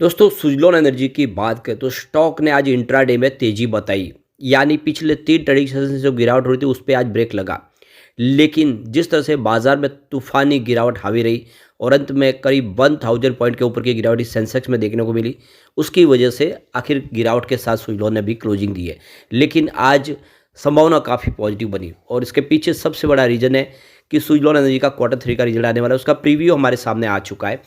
दोस्तों सुजलॉन एनर्जी की बात करें तो स्टॉक ने आज इंट्राडे में तेजी बताई। यानी पिछले 3 ट्रेडिंग सेशन से जो गिरावट हो रही थी उस पर आज ब्रेक लगा। लेकिन जिस तरह से बाजार में तूफानी गिरावट हावी रही और अंत में करीब 1000 पॉइंट के ऊपर की गिरावट इस सेंसेक्स में देखने को मिली, उसकी वजह से आखिर गिरावट के साथ सुजलॉन ने भी क्लोजिंग दी है। लेकिन आज संभावना काफ़ी पॉजिटिव बनी और इसके पीछे सबसे बड़ा रीज़न है कि सुजलॉन एनर्जी का Q3 का रिजल्ट आने वाला है। उसका प्रीव्यू हमारे सामने आ चुका है।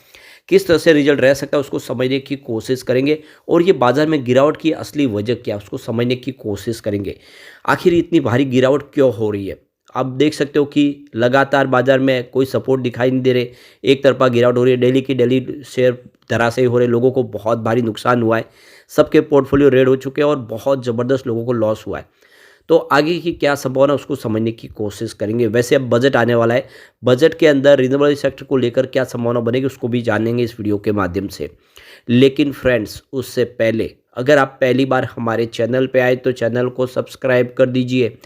किस तरह से रिजल्ट रह सकता है उसको समझने की कोशिश करेंगे और ये बाजार में गिरावट की असली वजह क्या है उसको समझने की कोशिश करेंगे। आखिर इतनी भारी गिरावट क्यों हो रही है? आप देख सकते हो कि लगातार बाजार में कोई सपोर्ट दिखाई नहीं दे रहे, एक तरफा गिरावट हो रही है। डेली की डेली शेयर धराशायी हो रहे, लोगों को बहुत भारी नुकसान हुआ है, सबके पोर्टफोलियो रेड हो चुके हैं और बहुत ज़बरदस्त लोगों को लॉस हुआ है। तो आगे की क्या संभावना उसको समझने की कोशिश करेंगे। वैसे अब बजट आने वाला है, बजट के अंदर रिन्यूएबल सेक्टर को लेकर क्या संभावना बनेगी उसको भी जानेंगे इस वीडियो के माध्यम से। लेकिन फ्रेंड्स उससे पहले अगर आप पहली बार हमारे चैनल पे आए तो चैनल को सब्सक्राइब कर दीजिए,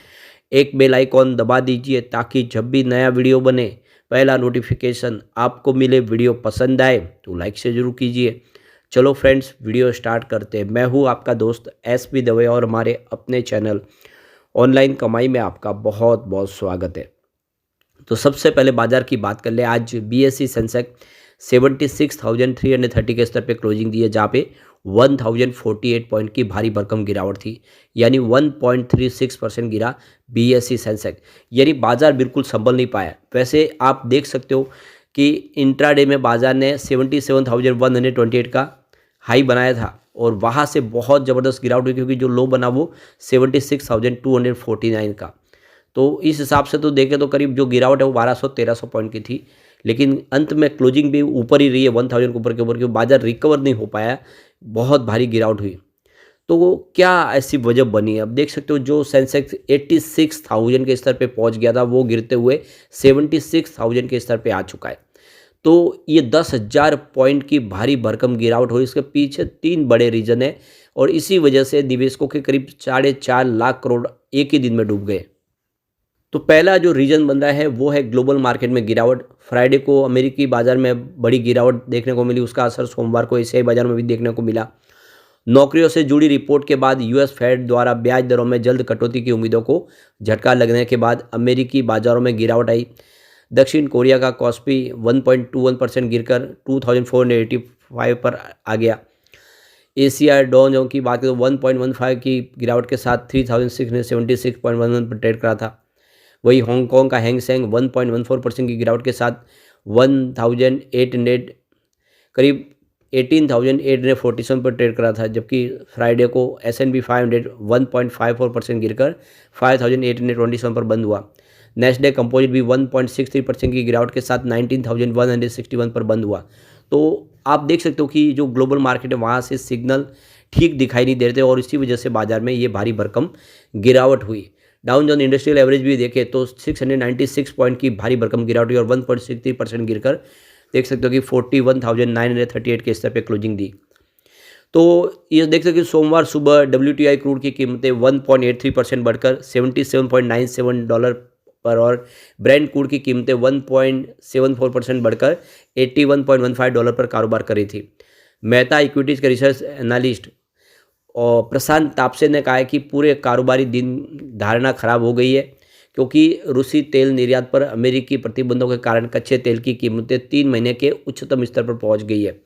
एक बेल आइकॉन दबा दीजिए ताकि जब भी नया वीडियो बने पहला नोटिफिकेशन आपको मिले। वीडियो पसंद आए तो लाइक से ज़रूर कीजिए। चलो फ्रेंड्स वीडियो स्टार्ट करते हैं। मैं हूँ आपका दोस्त SP दवे और हमारे अपने चैनल ऑनलाइन कमाई में आपका बहुत बहुत स्वागत है। तो सबसे पहले बाजार की बात कर ले। आज BSE सेंसेक्स 76,330 के स्तर पे क्लोजिंग दी है, जहाँ पे 1048 पॉइंट की भारी भरकम गिरावट थी। यानी 1.36% गिरा BSE सेंसेक्स, यानी बाजार बिल्कुल संभल नहीं पाया। वैसे आप देख सकते हो कि इंट्राडे में बाजार ने 77,128 का हाई बनाया था और वहाँ से बहुत ज़बरदस्त गिरावट हुई क्योंकि जो लो बना वो 76,249 का। तो इस हिसाब से तो देखें तो करीब जो गिरावट है वो 1200-1300 पॉइंट की थी। लेकिन अंत में क्लोजिंग भी ऊपर ही रही है 1000 के ऊपर क्योंकि बाजार रिकवर नहीं हो पाया, बहुत भारी गिरावट हुई। तो वो क्या ऐसी वजह बनी है? अब देख सकते हो जो सेंसेक्स 86,000 के स्तर पे पहुंच गया था वो गिरते हुए 76,000 के स्तर पे आ चुका है। तो ये 10,000 पॉइंट की भारी भरकम गिरावट हुई। इसके पीछे 3 बड़े रीज़न है और इसी वजह से निवेशकों के करीब 4.5 लाख करोड़ एक ही दिन में डूब गए। तो पहला जो रीज़न बन रहा है वो है ग्लोबल मार्केट में गिरावट। फ्राइडे को अमेरिकी बाजार में बड़ी गिरावट देखने को मिली, उसका असर सोमवार को एशियाई बाजार में भी देखने को मिला। नौकरियों से जुड़ी रिपोर्ट के बाद US फेड द्वारा ब्याज दरों में जल्द कटौती की उम्मीदों को झटका लगने के बाद अमेरिकी बाजारों में गिरावट आई। दक्षिण कोरिया का कॉस्पी 1.21% गिरकर 2485 पर आ गया। एशिया डॉ जोंस की बात करें तो 1.15 की गिरावट के साथ 3676.11 पर ट्रेड करा था। वही हांगकांग का हैंग सेंग 1.14% की गिरावट के साथ 1800 करीब 18,847 पर ट्रेड करा था। जबकि फ्राइडे को S&P 500 1.54% गिरकर 5,827 पर बंद हुआ। नेस्डे कंपोजिट भी 1.63% की गिरावट के साथ 19,161 पर बंद हुआ। तो आप देख सकते हो कि जो ग्लोबल मार्केट है वहाँ से सिग्नल ठीक दिखाई नहीं दे रहे थे और इसी वजह से बाजार में ये भारी भरकम गिरावट हुई। डाउन जोन इंडस्ट्रियल एवरेज भी देखें तो 696 पॉइंट की भारी भरकम गिरावट हुई और 1.63% गिरकर देख सकते हो कि 41,938 के स्तर पे क्लोजिंग दी। तो ये देख सकते हो कि सोमवार सुबह WTI क्रूड की कीमतें 1.83% बढ़कर $77.97 पर और ब्रेंट क्रूड की कीमतें 1.74% बढ़कर $81.15 पर कारोबार कर रही थी। मेहता इक्विटीज़ के रिसर्च एनालिस्ट और प्रशांत तापसे ने कहा है कि पूरे कारोबारी दिन धारणा खराब हो गई है क्योंकि रूसी तेल निर्यात पर अमेरिकी प्रतिबंधों के कारण कच्चे तेल की कीमतें 3 महीने के उच्चतम स्तर पर पहुंच गई है।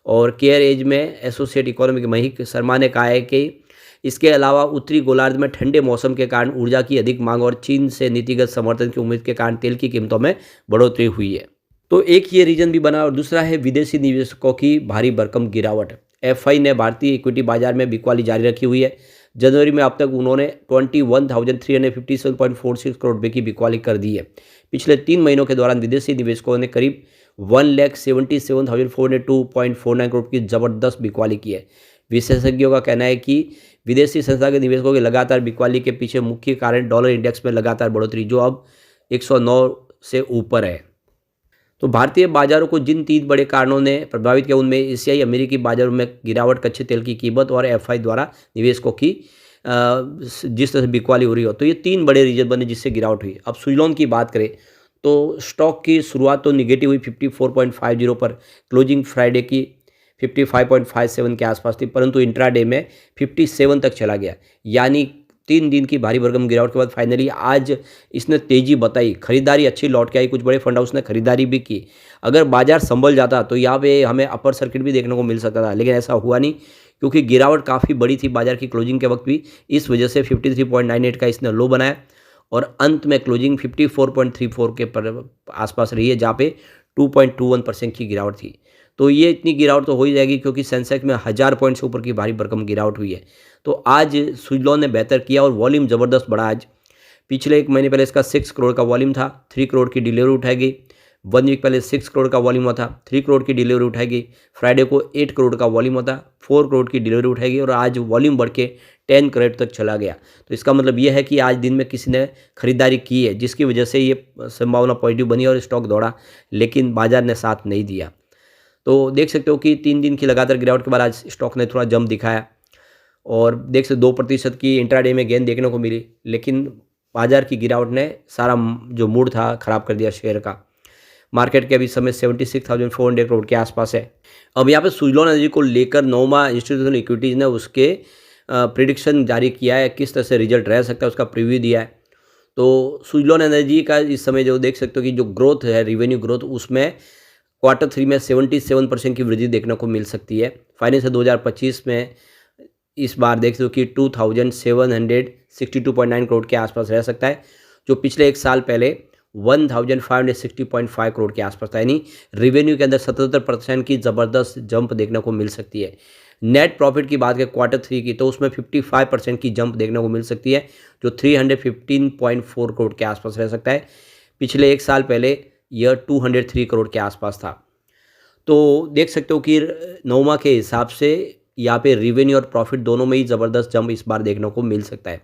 और केयर एज में एसोसिएट इकोनॉमिक महिक शर्मा ने कहा है कि इसके अलावा उत्तरी गोलार्ध में ठंडे मौसम के कारण ऊर्जा की अधिक मांग और चीन से नीतिगत समर्थन की उम्मीद के कारण तेल की कीमतों में बढ़ोतरी हुई है। तो एक ये रीजन भी बना और दूसरा है विदेशी निवेशकों की भारी भरकम गिरावट। FI ने भारतीय इक्विटी बाजार में बिकवाली जारी रखी हुई है। जनवरी में अब तक उन्होंने 21,357.46 करोड़ रुपये की बिकवाली कर दी है। पिछले 3 महीनों के दौरान विदेशी निवेशकों ने करीब 1,77,402.49 करोड़ की ज़बरदस्त बिकवाली की है। विशेषज्ञों का कहना है कि विदेशी संस्था के निवेशकों की लगातार बिकवाली के पीछे मुख्य कारण डॉलर इंडेक्स में लगातार बढ़ोतरी जो अब 109 से ऊपर है। तो भारतीय बाजारों को जिन 3 बड़े कारणों ने प्रभावित किया उनमें एशियाई अमेरिकी बाजारों में गिरावट, कच्चे तेल की कीमत और FI द्वारा निवेशकों की जिस तरह से बिकवाली हो रही हो, तो ये 3 बड़े रीजन बने जिससे गिरावट हुई। अब सुजलॉन की बात करें तो स्टॉक की शुरुआत तो निगेटिव हुई 54.50 पर, क्लोजिंग फ्राइडे की 55.57 के आसपास थी, परंतु इंट्राडे में 57 तक चला गया। यानी 3 दिन की भारी भरकम गिरावट के बाद फाइनली आज इसने तेज़ी बताई, खरीदारी अच्छी लौट के आई, कुछ बड़े फंड हाउस ने खरीदारी भी की। अगर बाजार संभल जाता तो यहाँ पे हमें अपर सर्किट भी देखने को मिल सकता था, लेकिन ऐसा हुआ नहीं क्योंकि गिरावट काफ़ी बड़ी थी बाजार की क्लोजिंग के वक्त भी। इस वजह से 53.98 का इसने लो बनाया और अंत में क्लोजिंग 54.34 के आसपास रही है, जहाँ पे 2.21% की गिरावट थी। तो ये इतनी गिरावट तो हो ही जाएगी क्योंकि सेंसेक्स में 1000 पॉइंट से ऊपर की भारी भरकम गिरावट हुई है। तो आज सुजलॉन ने बेहतर किया और वॉल्यूम ज़बरदस्त बढ़ा आज। पिछले 1 महीने पहले इसका 6 करोड़ का वॉल्यूम था, 3 करोड़ की डिलीवरी उठाई गई। 1 वीक पहले 6 करोड़ का वॉल्यूम हुआ था, 3 करोड़ की डिलीवरी उठाई गई। फ्राइडे को 8 करोड़ का वॉल्यूम हुआ था, 4 करोड़ की डिलीवरी उठाई गई और आज वॉल्यूम बढ़ के 10 करोड़ तक चला गया। तो इसका मतलब ये है कि आज दिन में किसी ने खरीदारी की है, जिसकी वजह से ये संभावना पॉजिटिव बनी और स्टॉक दौड़ा, लेकिन बाजार ने साथ नहीं दिया। तो देख सकते हो कि 3 दिन की लगातार गिरावट के बाद आज स्टॉक ने थोड़ा जंप दिखाया और देख सकते 2% की इंट्राडे में गेंद देखने को मिली, लेकिन बाजार की गिरावट ने सारा जो मूड था खराब कर दिया शेयर का। मार्केट के अभी समय 76,400 करोड़ के आसपास है। अब यहाँ पे सुजलॉन एनर्जी को लेकर नोमा इंस्टीट्यूशनल इक्विटीज़ ने उसके प्रिडिक्शन जारी किया है, किस तरह से रिजल्ट रह सकता है उसका प्रीव्यू दिया है। तो सुजलॉन एनर्जी का इस समय जो देख सकते हो कि जो ग्रोथ है, रेवेन्यू ग्रोथ, उसमें Q3 में 77% की वृद्धि देखने को मिल सकती है। फाइनेंशियल 2025 में इस बार देख सकते हो कि 2762.9 करोड़ के आसपास रह सकता है, जो पिछले 1 साल पहले 1560.5 करोड़ के आसपास था। यानी रेवेन्यू के अंदर 77% की ज़बरदस्त जंप देखने को मिल सकती है। नेट प्रॉफिट की बात करें Q3 की, तो उसमें 55% की जंप देखने को मिल सकती है, जो 315.4 करोड़ के आसपास रह सकता है। पिछले 1 साल पहले यह 203 करोड़ के आसपास था। तो देख सकते हो कि नोमा के हिसाब से यहाँ पे रेवेन्यू और प्रॉफिट दोनों में ही ज़बरदस्त जंप इस बार देखने को मिल सकता है।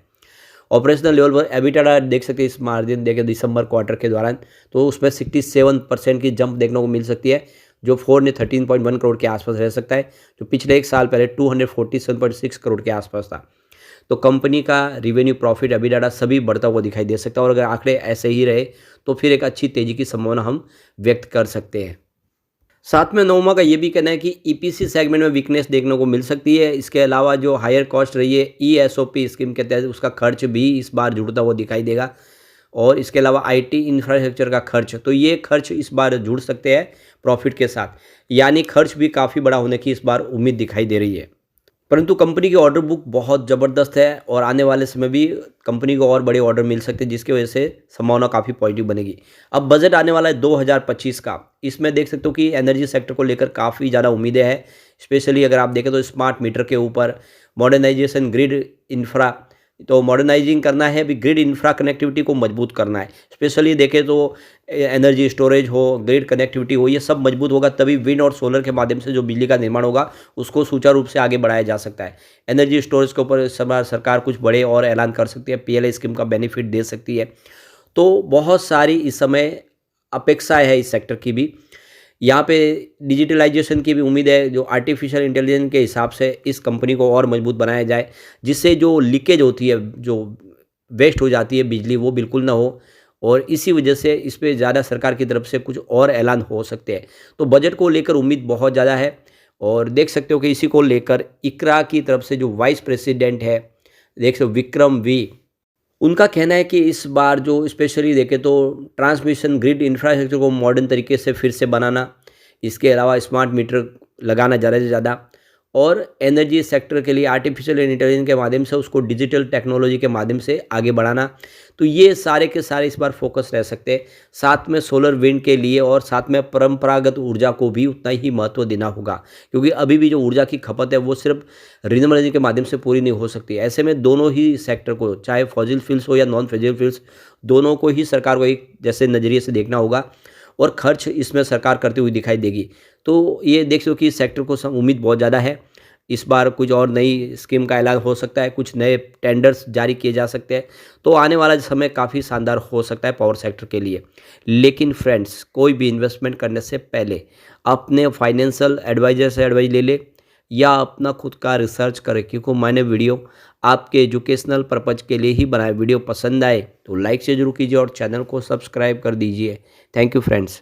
ऑपरेशनल लेवल पर एबिटा देख सकते हैं, इस मार्जिन देखें दिसंबर क्वार्टर के दौरान, तो उसमें 67% की जंप देखने को मिल सकती है, जो 413.1 करोड़ के आसपास रह सकता है, जो पिछले 1 साल पहले 247.6 करोड़ के आसपास था। तो कंपनी का रेवेन्यू, प्रॉफिट, एबिटा सभी बढ़ता हुआ दिखाई दे सकता है और अगर आंकड़े ऐसे ही रहे तो फिर एक अच्छी तेज़ी की संभावना हम व्यक्त कर सकते हैं। साथ में नोमा का ये भी कहना है कि ईपीसी सेगमेंट में वीकनेस देखने को मिल सकती है। इसके अलावा जो हायर कॉस्ट रही है ईएसओपी स्कीम के तहत, उसका खर्च भी इस बार जुड़ता हुआ दिखाई देगा और इसके अलावा आईटी इंफ्रास्ट्रक्चर का खर्च, तो ये खर्च इस बार जुड़ सकते हैं प्रॉफिट के साथ, यानी खर्च भी काफ़ी बड़ा होने की इस बार उम्मीद दिखाई दे रही है। परंतु कंपनी की ऑर्डर बुक बहुत ज़बरदस्त है और आने वाले समय भी कंपनी को और बड़े ऑर्डर मिल सकते हैं, जिसकी वजह से संभावना काफ़ी पॉजिटिव बनेगी। अब बजट आने वाला है 2025 का, इसमें देख सकते हो कि एनर्जी सेक्टर को लेकर काफ़ी ज़्यादा उम्मीदें हैं। स्पेशली अगर आप देखें तो स्मार्ट मीटर के ऊपर, मॉडर्नाइजेशन, ग्रिड इंफ्रा, तो मॉडर्नाइजिंग करना है, अभी ग्रिड इंफ्रा कनेक्टिविटी को मजबूत करना है। स्पेशली देखें तो एनर्जी स्टोरेज हो, ग्रिड कनेक्टिविटी हो, ये सब मजबूत होगा तभी विंड और सोलर के माध्यम से जो बिजली का निर्माण होगा उसको सुचारू रूप से आगे बढ़ाया जा सकता है। एनर्जी स्टोरेज के ऊपर इस समय सरकार कुछ बड़े और ऐलान कर सकती है, पीएलआई स्कीम का बेनिफिट दे सकती है। तो बहुत सारी इस समय अपेक्षाएँ है इस सेक्टर की भी। यहाँ पे डिजिटलाइजेशन की भी उम्मीद है, जो आर्टिफिशियल इंटेलिजेंस के हिसाब से इस कंपनी को और मजबूत बनाया जाए, जिससे जो लीकेज होती है, जो वेस्ट हो जाती है बिजली, वो बिल्कुल ना हो और इसी वजह से इस पे ज़्यादा सरकार की तरफ से कुछ और ऐलान हो सकते हैं। तो बजट को लेकर उम्मीद बहुत ज़्यादा है और देख सकते हो कि इसी को लेकर इकरा की तरफ से जो वाइस प्रेसिडेंट है, देख सकते हो विक्रम वी, उनका कहना है कि इस बार जो स्पेशली देखें तो ट्रांसमिशन ग्रिड इंफ्रास्ट्रक्चर को मॉडर्न तरीके से फिर से बनाना, इसके अलावा स्मार्ट मीटर लगाना ज़्यादा से ज़्यादा और एनर्जी सेक्टर के लिए आर्टिफिशियल इंटेलिजेंस के माध्यम से उसको डिजिटल टेक्नोलॉजी के माध्यम से आगे बढ़ाना। तो ये सारे के सारे इस बार फोकस रह सकते हैं। साथ में सोलर विंड के लिए और साथ में परंपरागत ऊर्जा को भी उतना ही महत्व देना होगा, क्योंकि अभी भी जो ऊर्जा की खपत है वो सिर्फ रिन्यूएबल एनर्जी के माध्यम से पूरी नहीं हो सकती। ऐसे में दोनों ही सेक्टर को, चाहे फॉसिल फ्यूल्स हो या नॉन फॉसिल फ्यूल्स, दोनों को ही सरकार को एक जैसे नज़रिए से देखना होगा और खर्च इसमें सरकार करती हुई दिखाई देगी। तो ये देख सको कि इस सेक्टर को उम्मीद बहुत ज़्यादा है। इस बार कुछ और नई स्कीम का ऐलान हो सकता है, कुछ नए टेंडर्स जारी किए जा सकते हैं। तो आने वाला समय काफ़ी शानदार हो सकता है पावर सेक्टर के लिए। लेकिन फ्रेंड्स, कोई भी इन्वेस्टमेंट करने से पहले अपने फाइनेंशियल एडवाइज़र से एडवाइस ले ले या अपना खुद का रिसर्च करें, क्योंकि मैंने वीडियो आपके एजुकेशनल पर्पज़ के लिए ही बनाया। वीडियो पसंद आए तो लाइक से जरूर कीजिए और चैनल को सब्सक्राइब कर दीजिए। Thank you friends.